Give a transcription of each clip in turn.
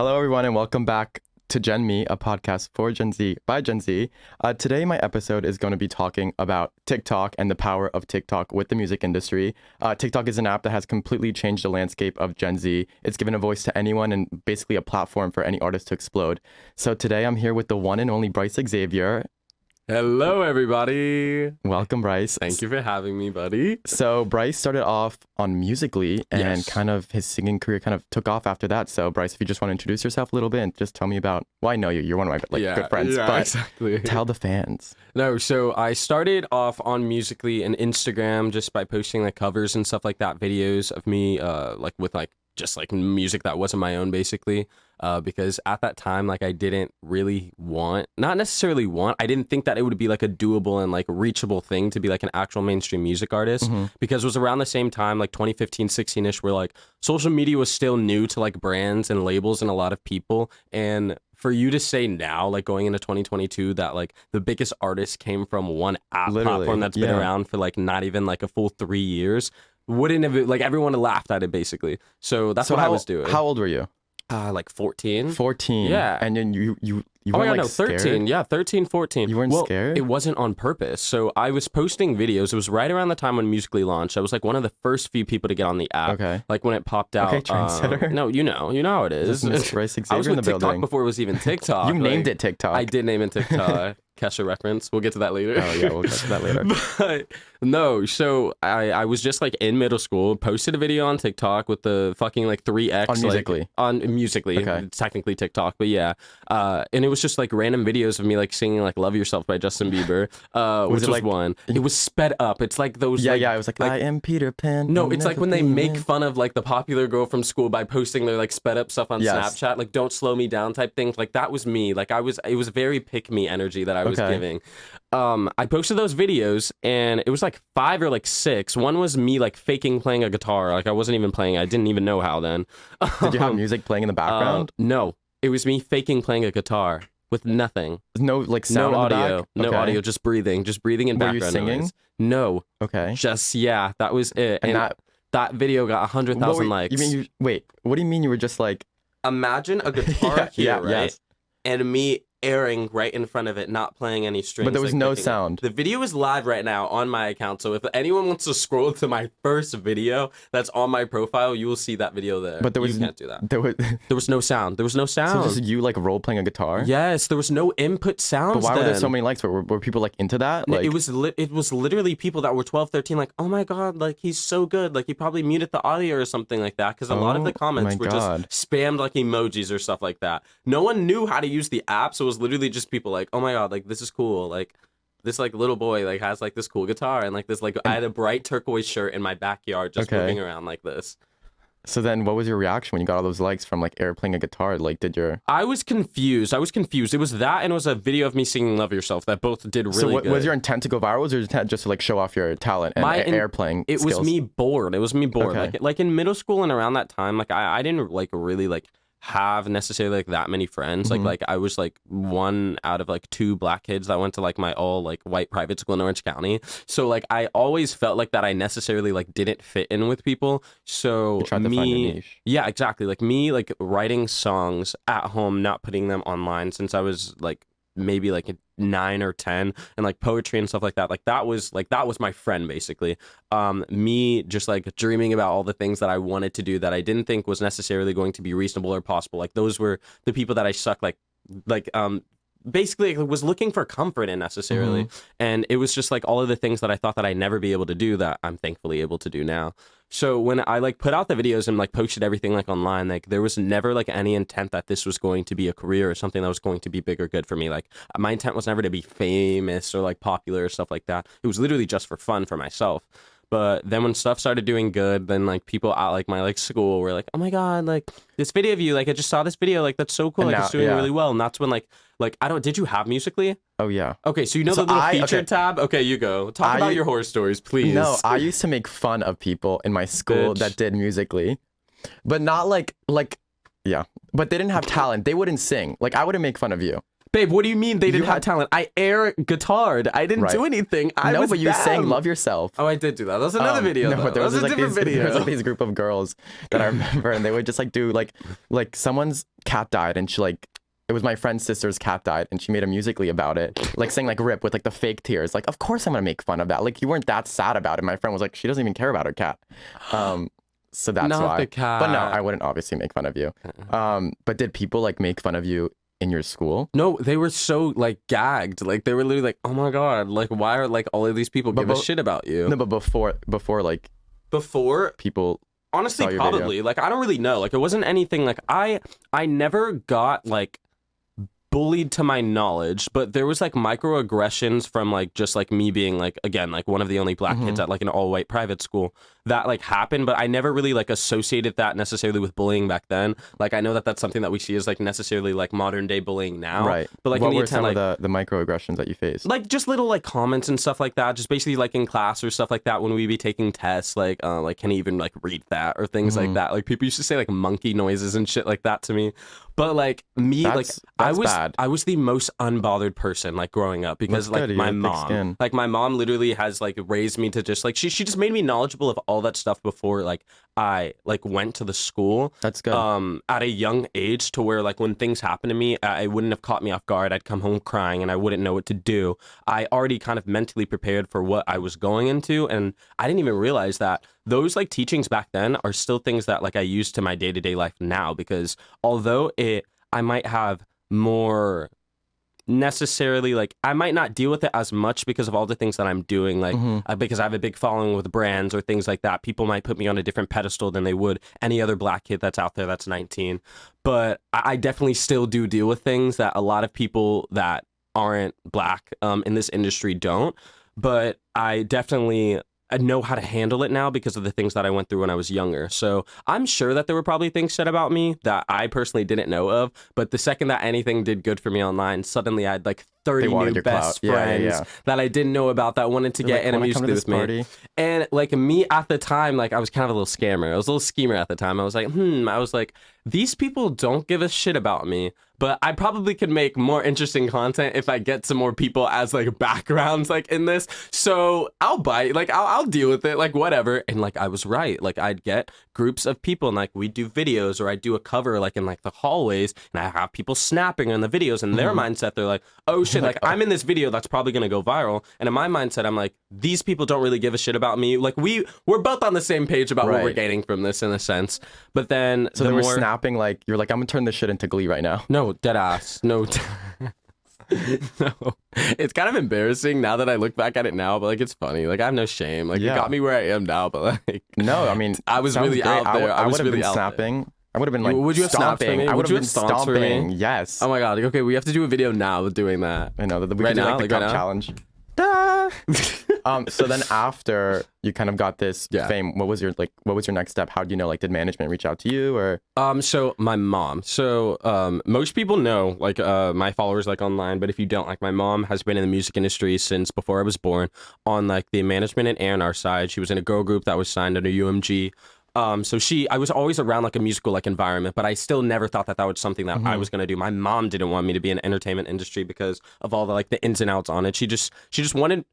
Hello, everyone, and welcome back to Gen Me, a podcast for Gen Z by Gen Z. Today, my episode is going to be talking about TikTok and the power of TikTok with the music industry. TikTok is an app that has completely changed the landscape of Gen Z. It's given a voice to anyone and basically a platform for any artist to explode. So today, I'm here with the one and only Bryce Xavier. Hello, everybody. Welcome, Bryce. Thank you for having me, buddy. So Bryce started off on Musical.ly and Yes. kind of his singing career kind of took off after that. So Bryce, if you just want to introduce yourself a little bit and just tell me about, well, I know you, you're one of my good friends, but exactly. tell the fans. No, so I started off on Musical.ly and Instagram just by posting like covers and stuff like that, videos of me with just music that wasn't my own, basically. Because at that time, I didn't really not necessarily I didn't think that it would be like a doable and like reachable thing to be like an actual mainstream music artist, because it was around the same time, like 2015, 16-ish, where like social media was still new to like brands and labels and a lot of people. And for you to say now, like going into 2022, that like the biggest artist came from one app platform that's been around for like not even like a full 3 years, wouldn't have, like, everyone laughed at it basically. So that's what I was doing. How old were you? Like 14. 14. Yeah. And then you Oh, weren't yeah, no, 13. Scared? Yeah, 13, 14. You weren't scared? It wasn't on purpose. So I was posting videos. It was right around the time when Musical.ly launched. I was like one of the first few people to get on the app. Okay. Like when it popped out. Okay, trendsetter. No, you know how it is. Bryce Xavier I was in with the TikTok building. before it was even TikTok. You named it TikTok. I did name it TikTok. Kesha reference. We'll get to that later. Oh, yeah, we'll get to that later. But no, so I was just like in middle school, posted a video on TikTok with the fucking like 3X. On Musical.ly. On Musical.ly. Okay. It's technically TikTok, but yeah. And it was just like random videos of me like singing like Love Yourself by Justin Bieber, which was one. It was sped up. It's like those. Yeah, yeah. It was like I am Peter Pan. No, I'll it's like never when they be make man. fun of like the popular girl from school by posting their like sped up stuff on Yes. Snapchat, like don't slow me down type things. Like that was me. Like it was very pick me energy that I was giving. I posted those videos and it was like 5 or like 6. One was me like faking playing a guitar. Like I wasn't even playing. I didn't even know how then. Did you have music playing in the background? No, it was me faking playing a guitar with nothing. No like sound No in the audio. back? No Okay. audio, just breathing in Were you background singing? noise. No. Okay. Just, yeah, that was it. And that video got 100,000 likes. Wait, what do you mean you were just like... Imagine a guitar Yeah, here, yeah, right? yes. And me airing right in front of it, not playing any strings. But there was like, no picking it. sound. The video is live right now on my account, so if anyone wants to scroll to my first video that's on my profile, you will see that video there. But there was... You can't do that. There was... There was no sound. There was no So sound. just you like role playing a guitar? Yes, there was no input sounds. But why were there so then. many likes? Were people like into that? Like, It was literally people that were 12, 13, like, oh my god, like he's so good, like he probably muted the audio or something like that, because a lot of the comments were just spammed like emojis or stuff like that. No one knew how to use the app, so it was literally just people like, oh my god, like this is cool, like this like little boy like has like this cool guitar and like this like I had a bright turquoise shirt in my backyard just moving around like this. So then what was your reaction when you got all those likes from like air playing a guitar? Like I was confused. It was that and it was a video of me singing Love Yourself that both did really so good. Was your intent to go viral, or was your intent just to like show off your talent and air playing It skills? was me bored. Okay. Like in middle school and around that time, like I didn't like really like have necessarily like that many friends. Like I was like one out of like 2 black kids that went to like my all like white private school in Orange County. So like I always felt like that I necessarily like didn't fit in with people. So You tried to find your niche. Yeah, exactly. Like me like writing songs at home, not putting them online since I was like maybe like 9 or 10, and like poetry and stuff like that was my friend basically. Me just like dreaming about all the things that I wanted to do that I didn't think was necessarily going to be reasonable or possible, like those were the people that I sucked basically was looking for comfort in necessarily. And it was just like all of the things that I thought that I'd never be able to do that I'm thankfully able to do now. So when I like put out the videos and like posted everything like online, like there was never like any intent that this was going to be a career or something that was going to be big or good for me. Like my intent was never to be famous or like popular or stuff like that. It was literally just for fun for myself. But then when stuff started doing good, then like people at like my like school were like, oh my god, like this video of you, like I just saw this video, like that's so cool, like it's doing really well. And that's when like did you have Musical.ly? Oh yeah. Okay, so you know the little featured tab? Okay, you go. Talk about your horror stories, please. No, I used to make fun of people in my school that did Musical.ly, but not like yeah. But they didn't have talent. They wouldn't sing. Like I wouldn't make fun of you. Babe, what do you mean they didn't have had- talent? I air guitared. I didn't Right. do anything. I no, was but you sang them. "Love Yourself." Oh, I did do that. That was another video. No, though. but there was, that was like a different there was video. like these group of girls that I remember, and they would just like do like someone's cat died, and she like it was my friend's sister's cat died, and she made a musically about it, like saying like "rip" with like the fake tears. Like, of course I'm gonna make fun of that. Like, you weren't that sad about it. My friend was like, she doesn't even care about her cat. So that's Not why. the cat. But no, I wouldn't obviously make fun of you. But did people like make fun of you in your school? No, they were so like gagged. Like they were literally like, "Oh my god! Like why are like all of these people give a shit about you?" No, but before like Before, people. honestly, saw your probably. video. Like I don't really know. Like it wasn't anything. Like I never got like bullied to my knowledge, but there was like microaggressions from like just like me being like, again, like one of the only black kids at like an all-white private school that like happened, but I never really like associated that necessarily with bullying back then. Like I know that that's something that we see as like necessarily like modern day bullying now, Right. but like what in the were some like, of the microaggressions that you faced? like just little like comments and stuff like that, just basically like in class or stuff like that when we be taking tests, like can he even like read that or things like that. Like people used to say like monkey noises and shit like that to me, but like me, That's bad. I was the most unbothered person like growing up because That's like good, you my have thick mom, skin. like my mom literally has like raised me to just like she just made me knowledgeable of all that stuff before like I like went to the school. That's good. At a young age to where like when things happen to me, it wouldn't have caught me off guard. I'd come home crying and I wouldn't know what to do. I already kind of mentally prepared for what I was going into, and I didn't even realize that those like teachings back then are still things that like I use to my day-to-day life now, because although I might have more necessarily like I might not deal with it as much because of all the things that I'm doing, like because I have a big following with brands or things like that. People might put me on a different pedestal than they would any other black kid that's out there that's 19. But I definitely still do deal with things that a lot of people that aren't black in this industry don't. But I definitely know how to handle it now because of the things that I went through when I was younger. So I'm sure that there were probably things said about me that I personally didn't know of. But the second that anything did good for me online, suddenly I had like 30 wanted new your best clout. Yeah, friends that I didn't know about that wanted to They're get like, in a "Wanna music come to video this with me." party? And like me at the time, like I was kind of a little scammer. I was a little schemer at the time. I was like, I was like, these people don't give a shit about me, but I probably could make more interesting content if I get some more people as like backgrounds like in this. So I'll bite, like I'll deal with it, like whatever. And like I was right. Like I'd get groups of people and like we'd do videos, or I'd do a cover like in like the hallways, and I have people snapping in the videos, and their mindset, they're like, oh shit, like I'm in this video that's probably gonna go viral. And in my mindset, I'm like, these people don't really give a shit about me. Like we're both on the same page about what we're gaining from this in a sense. But then So they were snapping like, you're like, I'm gonna turn this shit into Glee right now. No, dead ass. No. No. It's kind of embarrassing now that I look back at it now, but like it's funny. Like I have no shame. Like it got me where I am now, but like No, I mean, I was sounds really great. out there. I I would was have really been out there. snapping. I would have been like Would you have snapped for stomping. me? I would Would you have been have stomped for me? stomping. Yes. Oh my god. Like, okay, we have to do a video now with doing that. I know that we Right could do now? like the Like, right cup now? challenge. So then after you kind of got this fame, what was your next step? How do you know, like, did management reach out to you, or? So my mom. So most people know like my followers like online, but if you don't, like my mom has been in the music industry since before I was born on like the management and A&R side. She was in a girl group that was signed under UMG. So I was always around like a musical like environment, but I still never thought that was something that I was gonna do. My mom didn't want me to be in the entertainment industry because of all the like the ins and outs on it. She just wanted.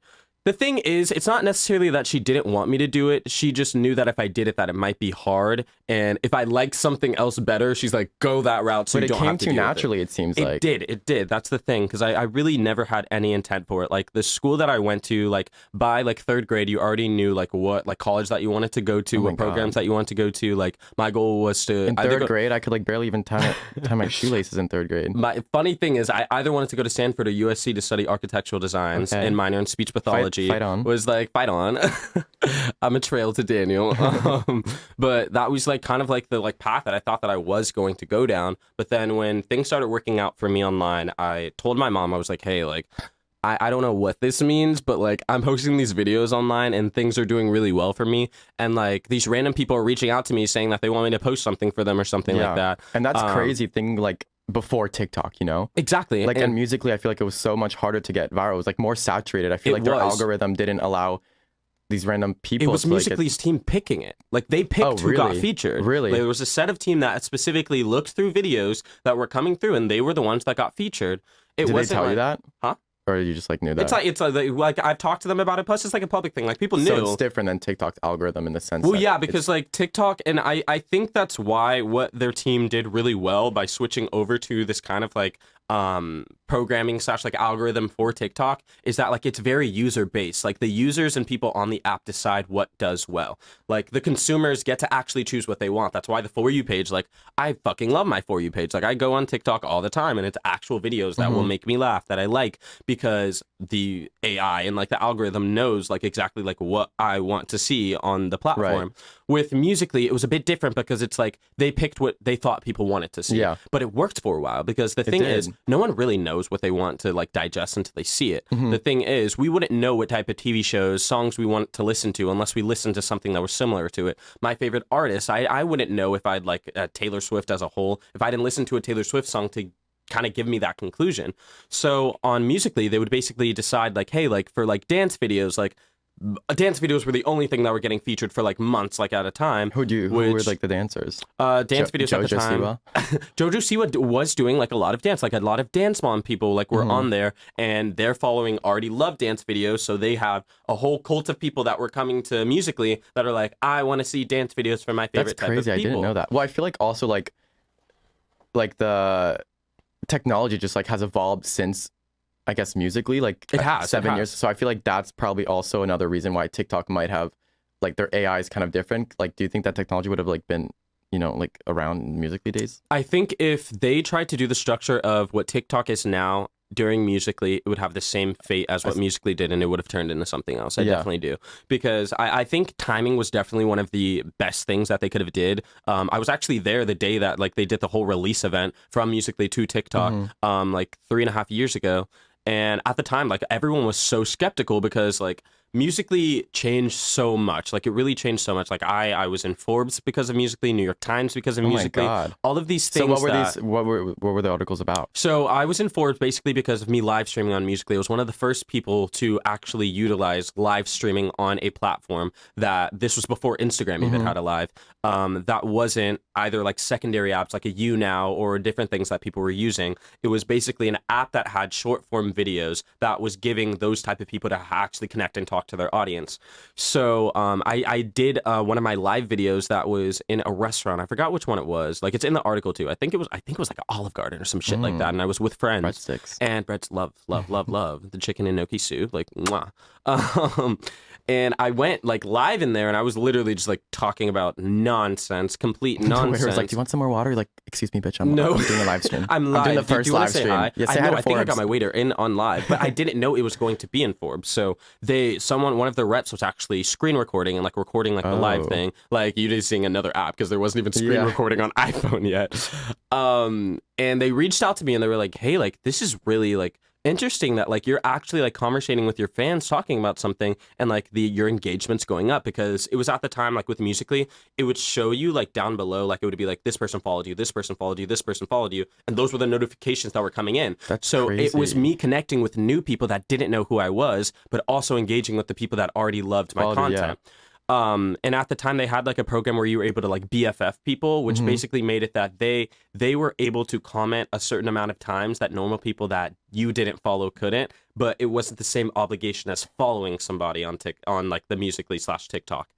The thing is, it's not necessarily that she didn't want me to do it. She just knew that if I did it, that it might be hard. And if I liked something else better, she's like, go that route so But you it don't came have to to you deal with naturally. It seems it like it did. That's the thing, because I really never had any intent for it. Like the school that I went to, like by like third grade, you already knew like what like college that you wanted to go to, what programs that you wanted to go to. Like my goal was to in third grade, I could like barely even tie my shoelaces in third grade. My funny thing is, I either wanted to go to Stanford or USC to study architectural designs and minor in speech pathology. Fight on. Was like fight on. I'm a trail to Daniel. But that was like kind of like the like path that I thought that I was going to go down. But then when things started working out for me online, I told my mom, I was like, hey, like I don't know what this means, but like I'm posting these videos online and things are doing really well for me. And like these random people are reaching out to me saying that they want me to post something for them or something like that. And that's crazy thing, like before TikTok, you know? Exactly. Like, and musically, I feel like it was so much harder to get viral. It was like more saturated. I feel like their algorithm didn't allow these random people. It was to, like, Musical.ly's team picking it. Like they picked who got featured. Really? There was a set of team that specifically looked through videos that were coming through, and they were the ones that got featured. Did they tell you that? Huh? Or you just like knew that? It's like I've talked to them about it. Plus, it's like a public thing. Like people knew. So it's different than TikTok's algorithm in the sense. Well, yeah, because like TikTok, and I think that's why what their team did really well by switching over to this kind of like programming / like algorithm for TikTok is that like it's very user based. Like the users and people on the app decide what does well. Like the consumers get to actually choose what they want. That's why the For You page, like I fucking love my For You page. Like I go on TikTok all the time and it's actual videos that will make me laugh that I like because the AI and like the algorithm knows like exactly like what I want to see on the platform. Right. With Musical.ly, it was a bit different because it's like they picked what they thought people wanted to see. Yeah. But it worked for a while because the thing is, no one really knows what they want to like digest until they see it. The thing is, we wouldn't know what type of TV shows, songs we want to listen to unless we listened to something that was similar to it. My favorite artists, I wouldn't know if I'd like Taylor Swift as a whole, if I didn't listen to a Taylor Swift song to kind of give me that conclusion. So on Musical.ly, they would basically decide like, hey, like for like dance videos, like dance videos were the only thing that were getting featured for like months, like at a time. Who were like the dancers? Dance videos at the time. Jojo Siwa was doing like a lot of dance, like a lot of dance mom people like were on there, and their following already loved dance videos, so they have a whole cult of people that were coming to Musical.ly that are like, I want to see dance videos for my favorite type of people. That's crazy. I didn't know that. Well, I feel like also like the technology just like has evolved since, I guess, Musical.ly, like it has 7 years. So I feel like that's probably also another reason why TikTok might have like their AI is kind of different. Like, do you think that technology would have like been, you know, like around in Musical.ly days? I think if they tried to do the structure of what TikTok is now during Musical.ly, it would have the same fate as what Musical.ly did, and it would have turned into something else. I definitely do. Because I think timing was definitely one of the best things that they could have did. I was actually there the day that like they did the whole release event from Musical.ly to TikTok like 3.5 years ago. And at the time, like everyone was so skeptical because like Musical.ly changed so much. Like it really changed so much. Like I was in Forbes because of Musical.ly, New York Times because of Musical.ly. My God. All of these things. So what were the articles about? So I was in Forbes basically because of me live streaming on Musical.ly. I was one of the first people to actually utilize live streaming on a platform that this was before Instagram even had a live. That wasn't either like secondary apps like a YouNow or different things that people were using. It was basically an app that had short form videos that was giving those type of people to actually connect and talk to their audience. So I did one of my live videos that was in a restaurant. I forgot which one it was. Like it's in the article too. I think it was like an Olive Garden or some shit like that. And I was with friends. Breadsticks. And Brett's love the chicken and gnocchi soup, like mwah. And I went like live in there, and I was literally just like talking about nonsense, complete nonsense. The waiter was like, "Do you want some more water?" You're like, "Excuse me, bitch, I'm doing a live stream. I'm live. doing the first live stream." Yes, I think I got my waiter in on live, but I didn't know it was going to be in Forbes. So one of the reps was actually screen recording and like recording like the live thing, like you just seeing another app because there wasn't even screen recording on iPhone yet. And they reached out to me and they were like, "Hey, like this is really like interesting that like you're actually like conversating with your fans talking about something and like your engagement's going up," because it was at the time like with Musical.ly, it would show you like down below, like it would be like this person followed you, this person followed you, this person followed you, and those were the notifications that were coming in. That's crazy. It was me connecting with new people that didn't know who I was, but also engaging with the people that already loved my content. And at the time they had like a program where you were able to like BFF people, which basically made it that they were able to comment a certain amount of times that normal people that you didn't follow couldn't, but it wasn't the same obligation as following somebody on like the Musical.ly / TikTok.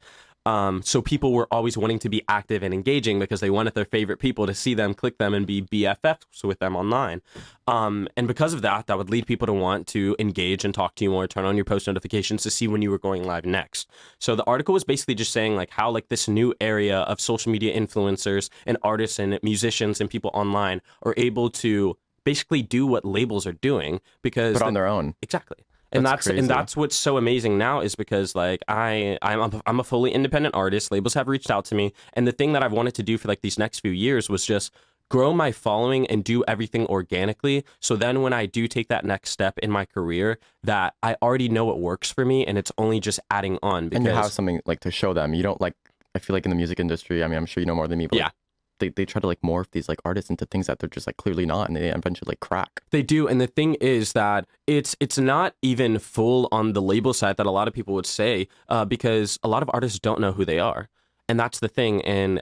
So people were always wanting to be active and engaging because they wanted their favorite people to see them, click them, and be BFFs with them online. And because of that, that would lead people to want to engage and talk to you more, turn on your post notifications to see when you were going live next. So the article was basically just saying like how like this new area of social media influencers and artists and musicians and people online are able to basically do what labels are doing because but on their own. Exactly. And that's what's so amazing now is because like I'm a fully independent artist. Labels have reached out to me, and the thing that I've wanted to do for like these next few years was just grow my following and do everything organically. So then when I do take that next step in my career, that I already know what works for me, and it's only just adding on. Because, and you have something like to show them. You don't like. I feel like in the music industry. I mean, I'm sure you know more than me. But yeah. they try to like morph these like artists into things that they're just like clearly not, and they eventually like crack. They do, and the thing is that it's not even full on the label side that a lot of people would say, because a lot of artists don't know who they are. And that's the thing. And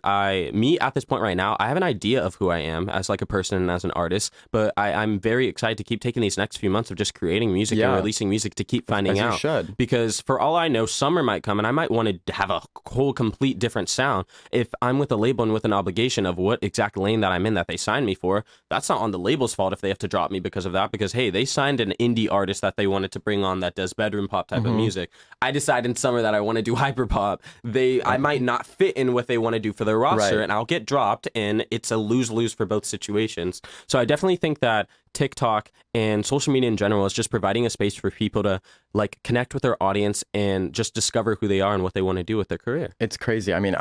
me at this point right now, I have an idea of who I am as like a person and as an artist, but I'm very excited to keep taking these next few months of just creating music and releasing music to keep finding out. You should. Because for all I know, summer might come and I might want to have a whole complete different sound. If I'm with a label and with an obligation of what exact lane that I'm in that they signed me for, that's not on the label's fault if they have to drop me because of that. Because hey, they signed an indie artist that they wanted to bring on that does bedroom pop type of music. I decide in summer that I want to do hyper pop. I might not fit in what they want to do for their roster, and I'll get dropped, and it's a lose-lose for both situations. So I definitely think that TikTok and social media in general is just providing a space for people to like connect with their audience and just discover who they are and what they want to do with their career. It's crazy. I mean,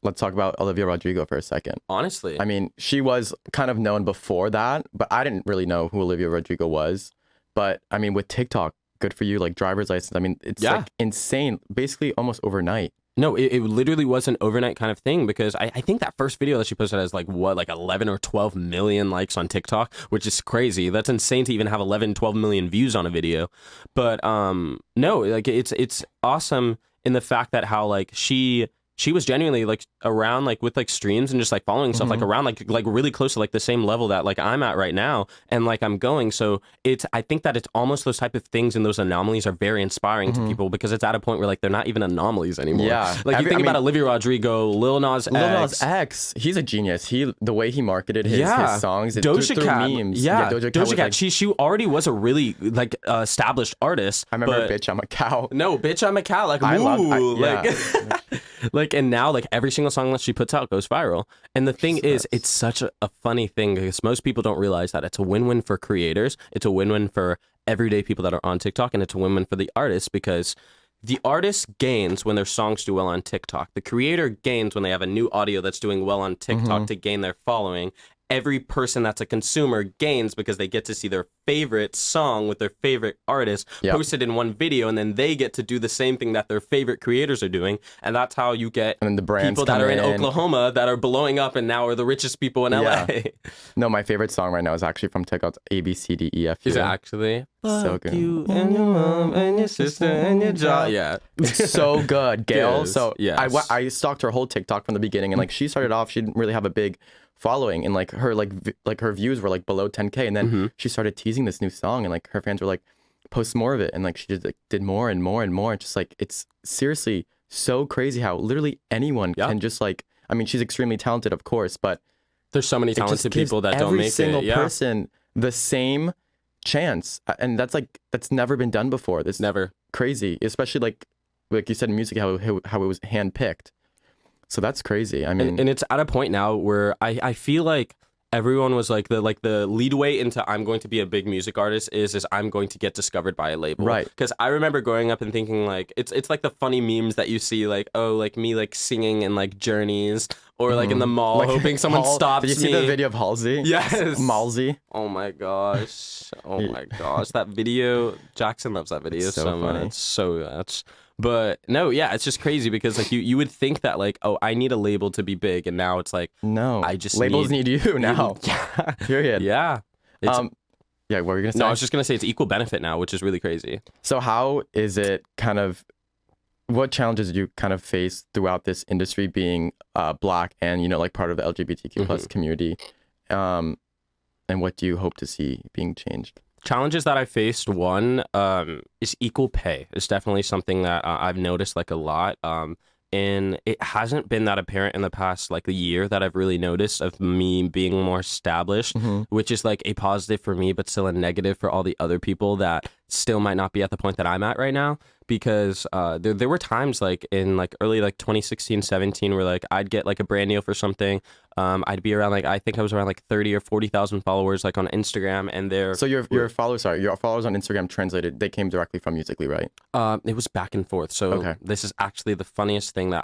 let's talk about Olivia Rodrigo for a second. Honestly, I mean, she was kind of known before that, but I didn't really know who Olivia Rodrigo was. But I mean, with TikTok, good for you, like driver's license. I mean, it's like insane, basically almost overnight. No, it literally was an overnight kind of thing because I think that first video that she posted has like 11 or 12 million likes on TikTok, which is crazy. That's insane to even have 11, 12 million views on a video. But no, like it's awesome in the fact that how like she was genuinely like around like with like streams and just like following stuff like around like really close to like the same level that like I'm at right now and like I'm going. So I think that it's almost those type of things and those anomalies are very inspiring to people because it's at a point where like they're not even anomalies anymore. Yeah, like you think about Olivia Rodrigo, Lil Nas X, he's a genius. The way he marketed his songs, Doja Cat, memes. Doja Cat. She already was a really like established artist. I remember, "Bitch, I'm a Cow." No, "Bitch, I'm a Cow." Like like and now like every single song that she puts out goes viral. And the thing is, it's such a funny thing because most people don't realize that it's a win-win for creators. It's a win-win for everyday people that are on TikTok, and it's a win-win for the artists because the artist gains when their songs do well on TikTok. The creator gains when they have a new audio that's doing well on TikTok to gain their following. Every person that's a consumer gains because they get to see their favorite song with their favorite artist posted in one video, and then they get to do the same thing that their favorite creators are doing, and that's how you get and then the brands people that are in Oklahoma that are blowing up and now are the richest people in LA. No, my favorite song right now is actually from TikTok, ABCDEF. Is it actually? So good. You and your mom and your sister and your job. Yeah. It's so good. Gail. Yes. So Yes. I stalked her whole TikTok from the beginning, and like she started off, she didn't really have a big following, and like her her views were like below 10K, and then she started teasing this new song, and like her fans were like, post more of it, and like she just like, did more and more and more. It's just like, it's seriously so crazy how literally anyone can just like, I mean, she's extremely talented, of course, but there's so many talented people that don't make it. Every single person the same chance, and that's never been done before. This never crazy, especially like you said in music, how it was handpicked. So that's crazy. I mean, and it's at a point now where I feel like everyone was like the leadway into I'm going to be a big music artist is I'm going to get discovered by a label. Right. Because I remember growing up and thinking like it's like the funny memes that you see like, oh, like me like singing in like Journeys or like in the mall like, hoping someone stops me. Did you see the video of Halsey? Yes. Malsey. Oh my gosh. Oh my gosh. That video, Jackson loves that video so much. So much. But no, yeah, it's just crazy because like you would think that like, oh, I need a label to be big, and now it's like, no, I just labels need you now. Yeah. Period. Yeah. Yeah, what were you gonna say? No, I was just gonna say it's equal benefit now, which is really crazy. So how is it what challenges did you kind of face throughout this industry being Black and like part of the LGBTQ plus community, and what do you hope to see being changed? Challenges that I faced, one is equal pay. It's definitely something that I've noticed like a lot. And it hasn't been that apparent in the past like a year that I've really noticed of me being more established, which is like a positive for me, but still a negative for all the other people that still might not be at the point that I'm at right now. Because there were times like in like early like 2016, 17 where like I'd get like a brand deal for something. I'd be around like, I think I was around like 30 or 40,000 followers like on Instagram, and So your followers on Instagram translated, they came directly from Musical.ly, right? It was back and forth. So this is actually the funniest thing that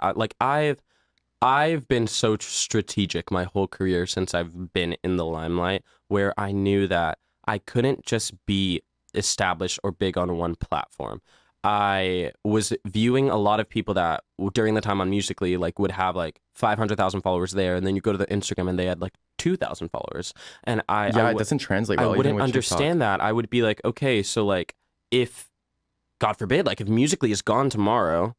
I've been so strategic my whole career since I've been in the limelight, where I knew that I couldn't just be established or big on one platform. I was viewing a lot of people that during the time on Musical.ly like would have like 500,000 followers there, and then you go to the Instagram and they had like 2,000 followers, and it doesn't translate well. I even wouldn't with understand that. I would be like, okay, so like if God forbid, like if Musical.ly is gone tomorrow,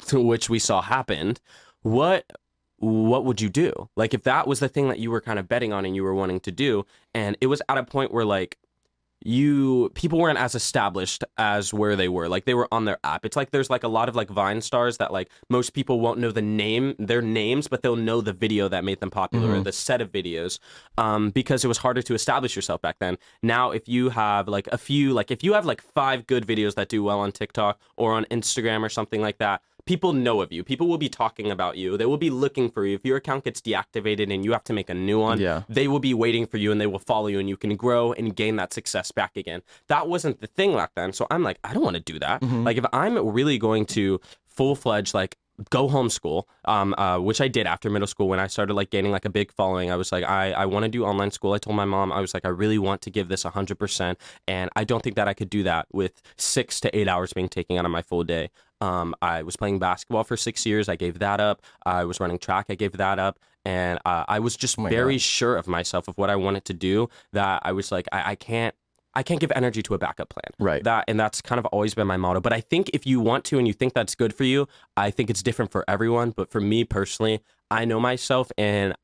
to which we saw happened, what would you do? Like if that was the thing that you were kind of betting on and you were wanting to do, and it was at a point where like people weren't as established as where they were. Like they were on their app. It's like there's like a lot of like Vine stars that like most people won't know their names, but they'll know the video that made them popular or the set of videos, because it was harder to establish yourself back then. Now, if you have like if you have like 5 good videos that do well on TikTok or on Instagram or something like that, people know of you. People will be talking about you. They will be looking for you. If your account gets deactivated and you have to make a new one, they will be waiting for you and they will follow you, and you can grow and gain that success back again. That wasn't the thing back then. So I'm like, I don't want to do that. Like if I'm really going to full-fledged like go homeschool, which I did after middle school when I started like gaining like a big following. I was like, I want to do online school. I told my mom, I was like, I really want to give this 100%, and I don't think that I could do that with 6 to 8 hours being taken out of my full day. I was playing basketball for 6 years. I gave that up. I was running track. I gave that up. And I was just very sure of myself, of what I wanted to do, that I was like, I can't give energy to a backup plan. Right. And that's kind of always been my motto. But I think if you want to and you think that's good for you, I think it's different for everyone. But for me personally, I know myself, and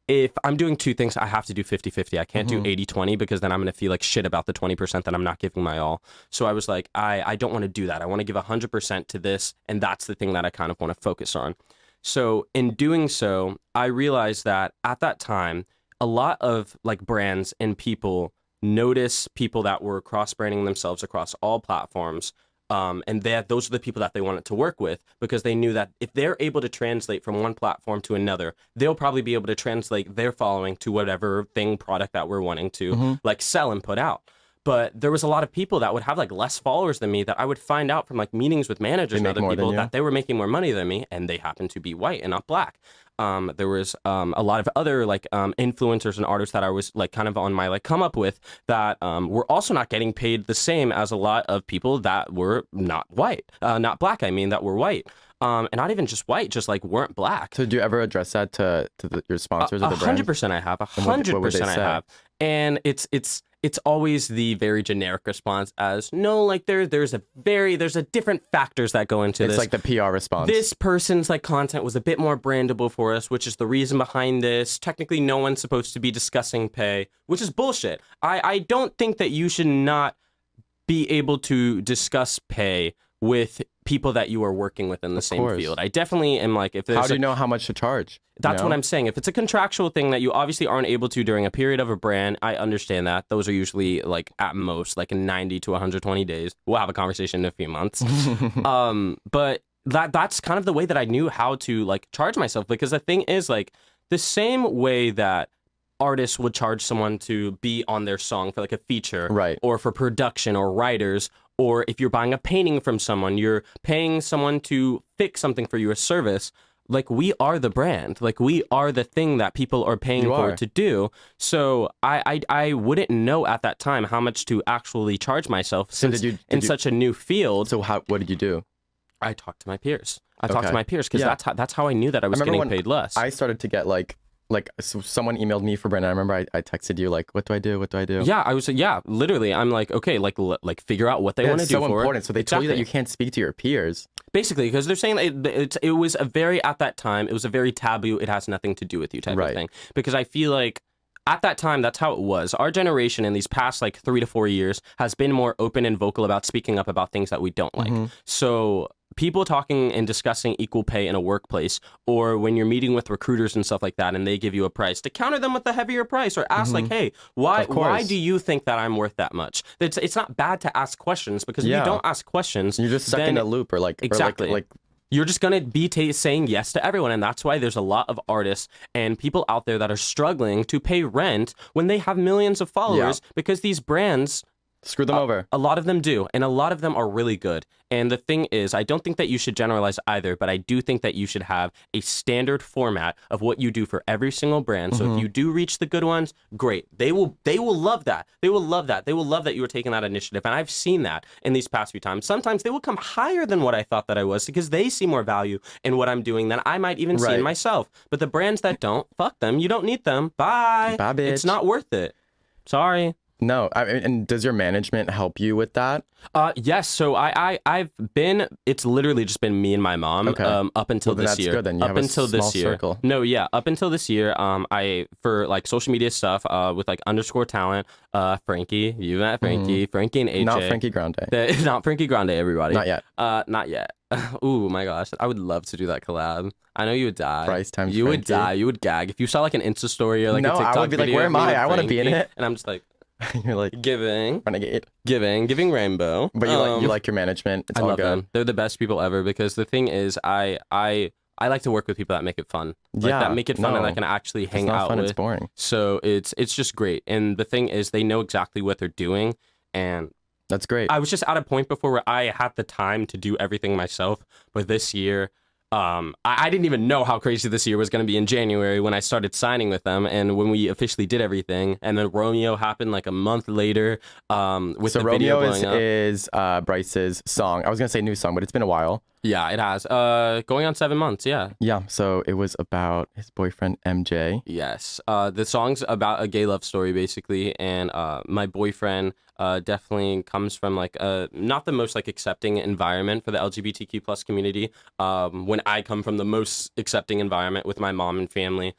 if I'm doing 2 things, I have to do 50-50. I can't do 80-20 because then I'm going to feel like shit about the 20% that I'm not giving my all. So I was like, I don't want to do that. I want to give 100% to this, and that's the thing that I kind of want to focus on. So in doing so, I realized that at that time, a lot of like brands and people notice people that were cross-branding themselves across all platforms. And those are the people that they wanted to work with, because they knew that if they're able to translate from one platform to another, they'll probably be able to translate their following to whatever product that we're wanting to like sell and put out. But there was a lot of people that would have like less followers than me that I would find out from like meetings with managers and other people that they were making more money than me, and they happened to be white and not black. There was a lot of other like influencers and artists that I was like kind of on my like come up with that were also not getting paid the same as a lot of people that were not white, not black. I mean, that were white. And not even just white, just like weren't black. So do you ever address that to your sponsors of the brand? 100% I have. 100% I have. And it's always the very generic response as, no, like there's a different factors that go into this. It's like the PR response. This person's like content was a bit more brandable for us, which is the reason behind this. Technically, no one's supposed to be discussing pay, which is bullshit. I don't think that you should not be able to discuss pay with people that you are working with in the same field. I definitely am like, if there's how do you know how much to charge? That's what I'm saying. If it's a contractual thing that you obviously aren't able to during a period of a brand, I understand that. Those are usually like at most like 90 to 120 days. We'll have a conversation in a few months. But that's kind of the way that I knew how to like charge myself, because the thing is like the same way that artists would charge someone to be on their song for like a feature, right, or for production, or writers, or if you're buying a painting from someone, you're paying someone to fix something for you, a service. Like, we are the brand. Like, we are the thing that people are paying for to do. So I wouldn't know at that time how much to actually charge myself, since in such a new field. So what did you do? I talked to my peers. I talked to my peers, because that's how I knew that I was getting paid less. I started to get like so someone emailed me for brand. I remember I texted you like, what do I do? What do I do? Yeah, I was literally. I'm like, okay, like figure out what they want to do. It's so important. So they told you that you can't speak to your peers. Basically, because they're saying it was a very, at that time, it was a very taboo, it has nothing to do with you type of thing. Because I feel like at that time, that's how it was. Our generation in these past like 3 to 4 years has been more open and vocal about speaking up about things that we don't like. So people talking and discussing equal pay in a workplace, or when you're meeting with recruiters and stuff like that, and they give you a price, to counter them with a heavier price, or ask like, hey, why do you think that I'm worth that much? It's not bad to ask questions, because if you don't ask questions, you're just stuck in a loop, or like exactly. Or like you're just going to be saying yes to everyone. And that's why there's a lot of artists and people out there that are struggling to pay rent when they have millions of followers, because these brands Screw them over. A lot of them do, and a lot of them are really good. And the thing is, I don't think that you should generalize either, but I do think that you should have a standard format of what you do for every single brand. So if you do reach the good ones, great. They will love that. They will love that. They will love that you were taking that initiative. And I've seen that in these past few times. Sometimes they will come higher than what I thought that I was because they see more value in what I'm doing than I might even see in myself. But the brands that don't, fuck them. You don't need them. Bye. Bye, bitch. It's not worth it. Sorry. No, I mean, and does your management help you with that? Yes. So I've been. It's literally just been me and my mom. Okay. Up until this that's year. good. Then you up have a until small this year. circle. No, yeah. Up until this year, I for like social media stuff, with like _talent, Frankie. You met Frankie. Frankie and AJ. Not Frankie Grande. Not Frankie Grande. Everybody. Not yet. Not yet. Ooh, my gosh. I would love to do that collab. I know you would die. Bryce times You Frankie. would die. You would gag if you saw like an Insta story or like No, a TikTok I would be like, video where of am me I? with I want to be in Frankie, it. and I'm just like You're like giving renegade. giving rainbow. But you like your management. It's I all love good. them. They're the best people ever because the thing is, I like to work with people that make it fun. Like, Yeah, that make it fun and no. I can actually It's hang not out fun. with. It's boring. So it's just great. And the thing is, they know exactly what they're doing. And That's great. I was just at a point before where I had the time to do everything myself. But this year, I didn't even know how crazy this year was going to be in January when I started signing with them and when we officially did everything. And then Romeo happened like a month later with So the video Romeo blowing up. is Bryce's song. I was gonna say new song, but it's been a while. Yeah, it has. Going on 7 months, yeah. Yeah. So it was about his boyfriend MJ. Yes. The song's about a gay love story, basically, and my boyfriend definitely comes from like not the most like accepting environment for the LGBTQ plus community. When I come from the most accepting environment with my mom and family,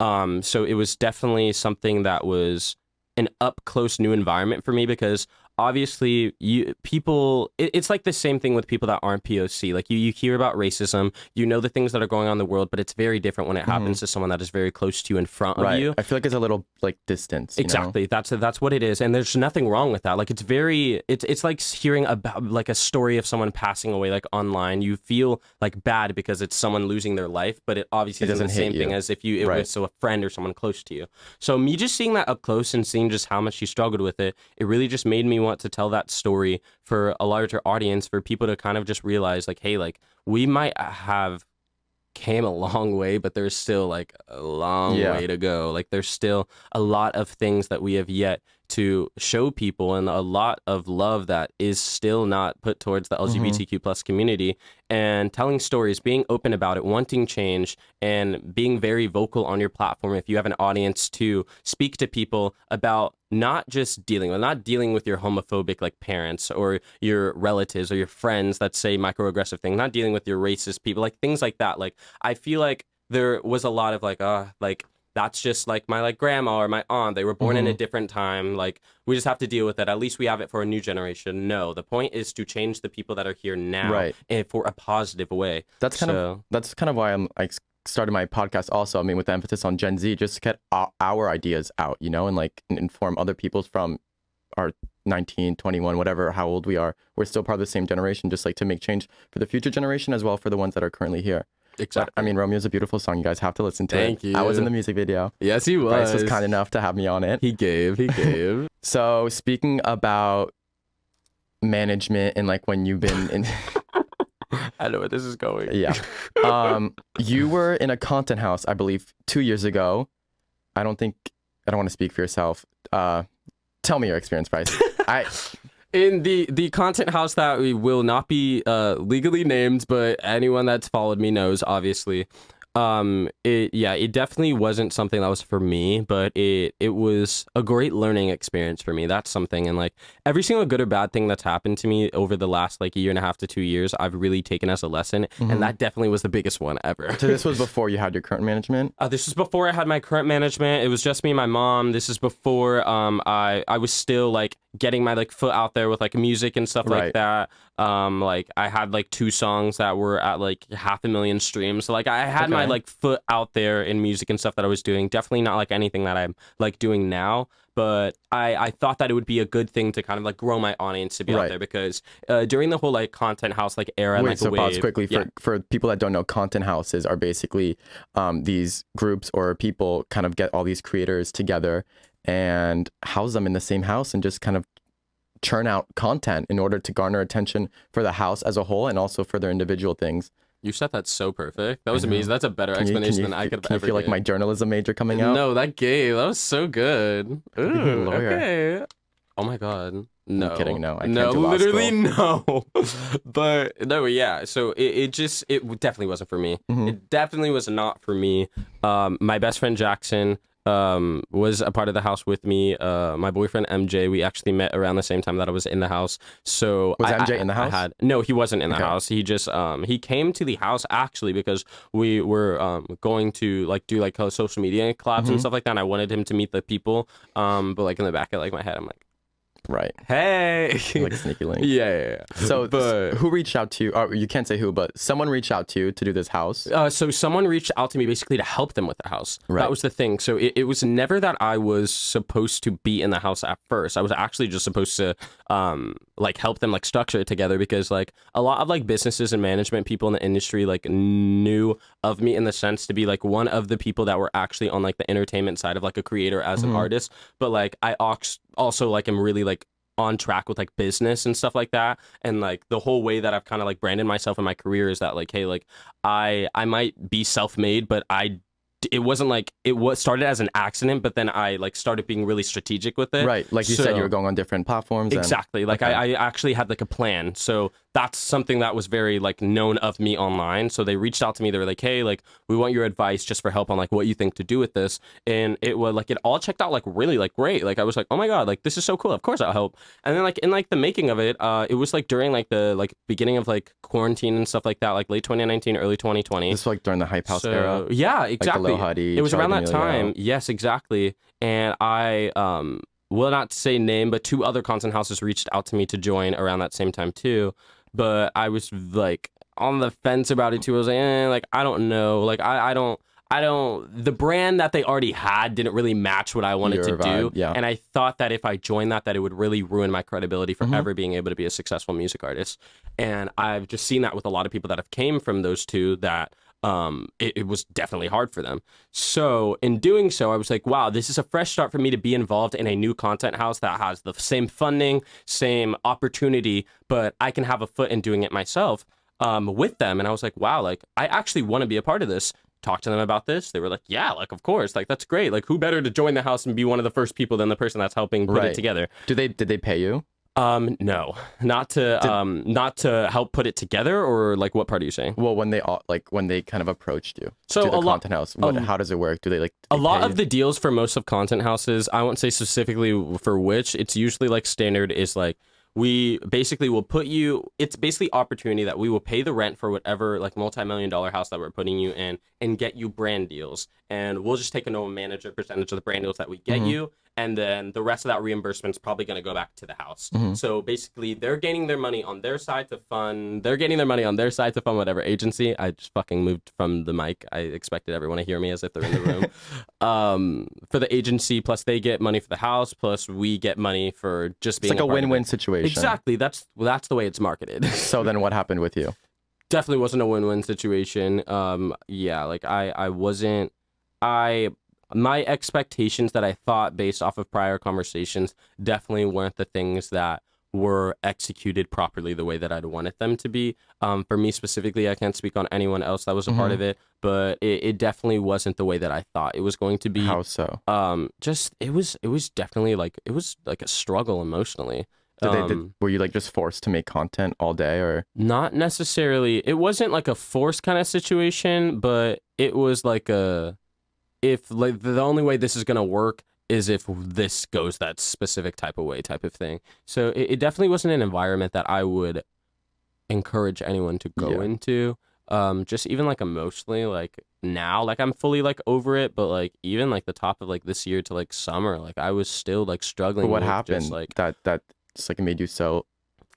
so it was definitely something that was an up close new environment for me because obviously it's like the same thing with people that aren't POC. Like you hear about racism, you know the things that are going on in the world, but it's very different when it happens to someone that is very close to you in front of you. I feel like it's a little like distance. You Exactly. That's what it is. And there's nothing wrong with that. Like it's like hearing about like a story of someone passing away like online. You feel like bad because it's someone losing their life, but it obviously isn't the doesn't hit same thing you. as if it was so a friend or someone close to you. So me just seeing that up close and seeing just how much she struggled with it, it really just made me want to tell that story for a larger audience, for people to kind of just realize like, hey, like we might have came a long way, but there's still like a long way to go. Like there's still a lot of things that we have yet to show people and a lot of love that is still not put towards the LGBTQ plus community, and telling stories, being open about it, wanting change, and being very vocal on your platform if you have an audience to speak to people about not dealing with your homophobic like parents or your relatives or your friends that say microaggressive things, not dealing with your racist people, like things like that. Like I feel like there was a lot of like that's just like my like grandma or my aunt. They were born in a different time. Like we just have to deal with it. At least we have it for a new generation. No, the point is to change the people that are here now, and for a positive way. That's kind of why I'm like started my podcast also. I mean, with the emphasis on Gen Z, just to get our ideas out, you know, and like inform other people's from our 19, 21, whatever, how old we are. We're still part of the same generation, just like to make change for the future generation as well for the ones that are currently here. Exactly. But, I mean, Romeo's a beautiful song. You guys have to listen to it. Thank you. I was in the music video. Yes, he was. Bryce was kind enough to have me on it. He gave. So speaking about management and like when you've been in... I know where this is going. Yeah. You were in a content house, I believe, 2 years ago. I don't want to speak for yourself. Tell me your experience, Bryce. In the content house that we will not be legally named, but anyone that's followed me knows, obviously. It definitely wasn't something that was for me, but it was a great learning experience for me. That's something, and like every single good or bad thing that's happened to me over the last like 1.5 to 2 years, I've really taken as a lesson, and that definitely was the biggest one ever. So this was before you had your current management? This was before I had my current management. It was just me and my mom. This is before I was still like getting my like foot out there with like music and stuff like that. Like I had like 2 songs that were at like 500,000 streams. So like I had my like foot out there in music and stuff that I was doing. Definitely not like anything that I'm like doing now. But I thought that it would be a good thing to kind of like grow my audience to be out there, because during the whole like content house like era, and, like so wave, pause quickly for people that don't know, content houses are basically these groups or people kind of get all these creators together and house them in the same house and just kind of churn out content in order to garner attention for the house as a whole and also for their individual things. You said that so perfect. That was amazing. That's a better explanation than I could have Can you ever feel like given. my journalism major coming out? No, that was so good. Ooh, lawyer. Okay. Oh my God. No. I'm kidding. No, I can't no, do law literally school. no. But no, yeah. So it definitely wasn't for me. Mhm. It definitely was not for me. My best friend Jackson was a part of the house with me. My boyfriend MJ, we actually met around the same time that I was in the house. So Was MJ in the house? No, he wasn't in the Okay. house. He just he came to the house actually because we were going to like do like social media collabs and stuff like that. And I wanted him to meet the people. But like in the back of like my head, I'm like, Right. hey, Like sneaky link. yeah. So but who reached out to you? Or you can't say who, but someone reached out to you to do this house. so someone reached out to me basically to help them with their house. Right. That was the thing. So it was never that I was supposed to be in the house at first. I was actually just supposed to like help them like structure it together because like a lot of like businesses and management people in the industry like knew of me in the sense to be like one of the people that were actually on like the entertainment side of like a creator as an artist. But like I also like am really like on track with like business and stuff like that, and like the whole way that I've kind of like branded myself in my career is that like, hey, like I might be self-made, but it wasn't like it was started as an accident, but then I like started being really strategic with it. Right. Like you said, you were going on different platforms. Exactly. Like Okay. I actually had like a plan. So that's something that was very like known of me online. So they reached out to me. They were like, hey, like we want your advice just for help on like what you think to do with this. And it was like it all checked out like really like great. Like I was like, oh my God, like this is so cool. Of course I'll help. And then like in like the making of it, it was like during like the like beginning of like quarantine and stuff like that, like late 2019, early 2020. This was like during the Hype House era. Yeah, exactly. Like the Lil Huddy, it was around Charli that D'Amelio. time. Yes, exactly. And I will not say name, but 2 other content houses reached out to me to join around that same time too. But I was like on the fence about it too. I was like, like I don't know. Like I don't. The brand that they already had didn't really match what I wanted Your to do. vibe, yeah. And I thought that if I joined that it would really ruin my credibility for ever being able to be a successful music artist. And I've just seen that with a lot of people that have came from those 2 that it was definitely hard for them. So in doing so, I was like, wow, this is a fresh start for me to be involved in a new content house that has the same funding, same opportunity, but I can have a foot in doing it myself with them. And I was like, wow, like I actually want to be a part of this. Talk to them about this. They were like, yeah, like of course, like that's great. Like who better to join the house and be one of the first people than the person that's helping put it together. Did they pay you? No, not to help put it together, or like what part are you saying? Well, when they kind of approached you So to the a lot- content house, how does it work? Do they like A lot of the deals for most of content houses, I won't say specifically for which, it's usually like standard is like we basically will put you, it's basically opportunity that we will pay the rent for whatever like multi-million-dollar house that we're putting you in and get you brand deals. And we'll just take a normal manager percentage of the brand deals that we get you. And then the rest of that reimbursement is probably going to go back to the house. So basically they're gaining their money on their side to fund whatever agency. I just fucking moved from the mic. I expected everyone to hear me as if they're in the room. For the agency, plus they get money for the house, plus we get money for just being It's like a part of win-win it. situation. Exactly. That's the way it's marketed. So then what happened with you? Definitely wasn't a win-win situation. Yeah, like my expectations that I thought based off of prior conversations definitely weren't the things that were executed properly the way that I'd wanted them to be. For me specifically, I can't speak on anyone else that was a part of it, but it definitely wasn't the way that I thought it was going to be. How so? Just it was definitely like it was like a struggle emotionally. Were you like just forced to make content all day, or Not necessarily. It wasn't like a forced kind of situation, but it was like if like the only way this is gonna work is if this goes that specific type of way type of thing. So it definitely wasn't an environment that I would encourage anyone to go into. Just even like emotionally, like now, like I'm fully like over it, but like even like the top of like this year to like summer, like I was still like struggling. what with happened Just, like that just like made you so?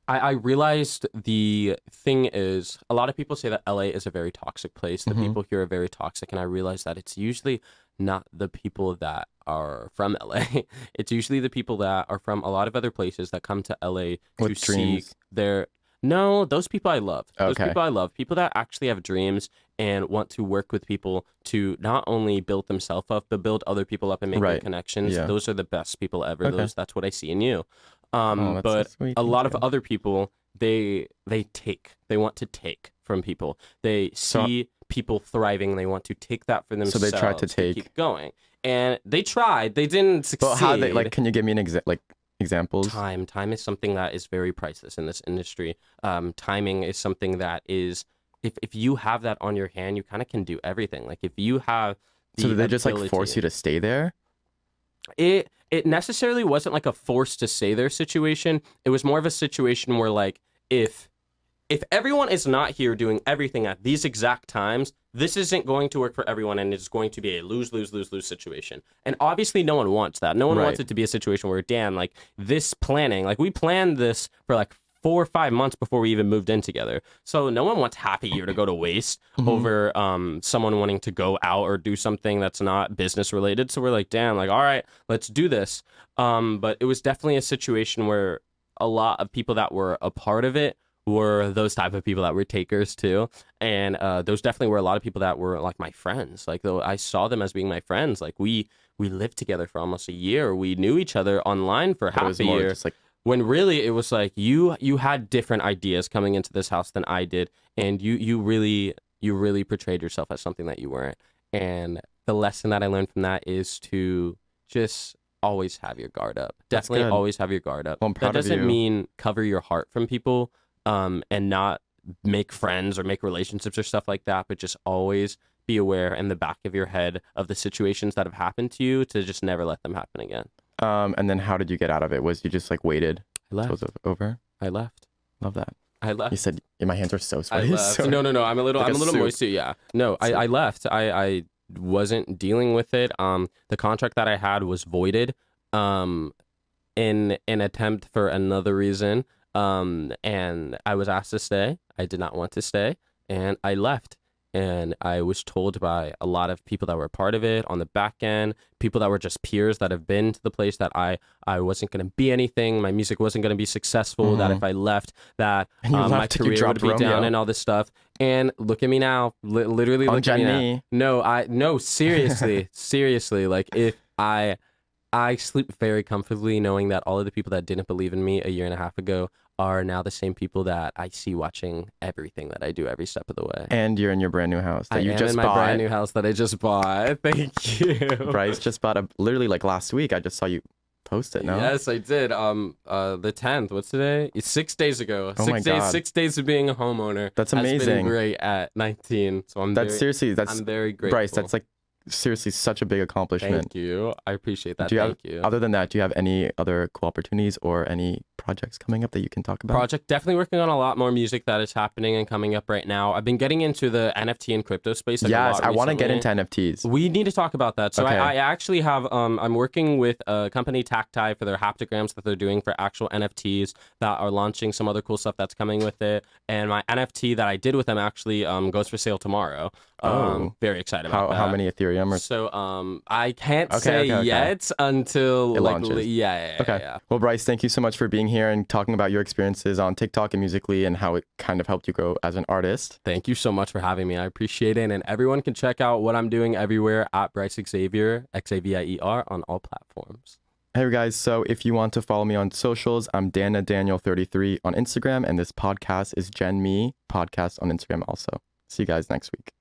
I realized the thing is a lot of people say that LA is a very toxic place. The people here are very toxic, and I realized that it's usually not the people that are from LA. It's usually the people that are from a lot of other places that come to LA to With dreams. seek their. No, those people I love. Those Okay. people I love. People that actually have dreams and want to work with people to not only build themselves up, but build other people up and make Right. good connections. Yeah. Those are the best people ever. Okay. That's what I see in you. That's But so sweet. a Thank lot of you. other people, they want to take from people. They see people thriving, they want to take that for So themselves. they try to take. keep going, and they tried. They didn't succeed. But how they like? Can you give me an examples? Time is something that is very priceless in this industry. Timing is something that is, if you have that on your hand, you kind of can do everything. Like if you have the So did they just like force ability- you to stay there? it necessarily wasn't like a force to stay there situation. It was more of a situation where like if everyone is not here doing everything at these exact times, this isn't going to work for everyone, and it's going to be a lose situation. And obviously no one wants that. No one wants it to be a situation where, Dan, like this planning, like we planned this for like 4 or 5 months before we even moved in together. So no one wants half a year to go to waste over someone wanting to go out or do something that's not business related. So we're like, damn, like, all right, let's do this. But it was definitely a situation where a lot of people that were a part of it were those type of people that were takers too. And those definitely were a lot of people that were like my friends. Like though I saw them as being my friends. Like we lived together for almost a year. We knew each other online for But it was half a more year. just like, When really it was like you had different ideas coming into this house than I did, and you really portrayed yourself as something that you weren't. And the lesson that I learned from that is to just always have your guard up. That's Definitely good. always have your guard up. Well, I'm proud That of doesn't you. mean cover your heart from people and not make friends or make relationships or stuff like that, but just always be aware in the back of your head of the situations that have happened to you to just never let them happen again. And then how did you get out of it? Was you just like waited I till it was left. over? I left. Love that. I left. You said my hands are so I sweaty. left. So- No. I'm a little Like a soup. moist too. Yeah. No, I left. I wasn't dealing with it. The contract that I had was voided. In an attempt for another reason. And I was asked to stay. I did not want to stay, and I left. And I was told by a lot of people that were a part of it on the back end, people that were just peers that have been to the place, that I wasn't going to be anything. My music wasn't going to be successful. That if I left, that And you my left, you career dropped would be down Romeo. and all this stuff. And look at me now. Literally On look at me Gen now. Me. No, seriously, seriously. Like if I sleep very comfortably knowing that all of the people that didn't believe in me a year and a half ago are now the same people that I see watching everything that I do every step of the way. And you're in your brand new house that I you am just in my bought. brand new house that I just bought. Thank you. Bryce just bought literally like last week. I just saw you post it. No. Yes, I did. The 10th. What's today? It's 6 days ago. Oh my 6 days. God. 6 days of being a homeowner. That's Has amazing. been great at 19. So I'm very grateful. Bryce. That's like seriously such a big accomplishment. Thank you. I appreciate that. Do you Thank have, you. Other than that, do you have any other cool opportunities or any projects coming up that you can talk about? Project, definitely working on a lot more music that is happening and coming up right now. I've been getting into the NFT and crypto space. Like, Yes, a lot I want to get recently. into NFTs. We need to talk about that. So Okay. I actually have, I'm working with a company, Tacti, for their haptograms that they're doing for actual NFTs that are launching some other cool stuff that's coming with it. And my NFT that I did with them actually goes for sale tomorrow. Very excited about that. How many Ethereum or So I can't Okay, say okay. yet until It like launches. yeah. Okay. Well, Bryce, thank you so much for being here and talking about your experiences on TikTok and Musically and how it kind of helped you grow as an artist. Thank you so much for having me. I appreciate it. And everyone can check out what I'm doing everywhere at Bryce Xavier, Xavier, on all platforms. Hey guys, so if you want to follow me on socials, I'm DanaDaniel33 on Instagram, and this podcast is Gen Me Podcast on Instagram also. See you guys next week.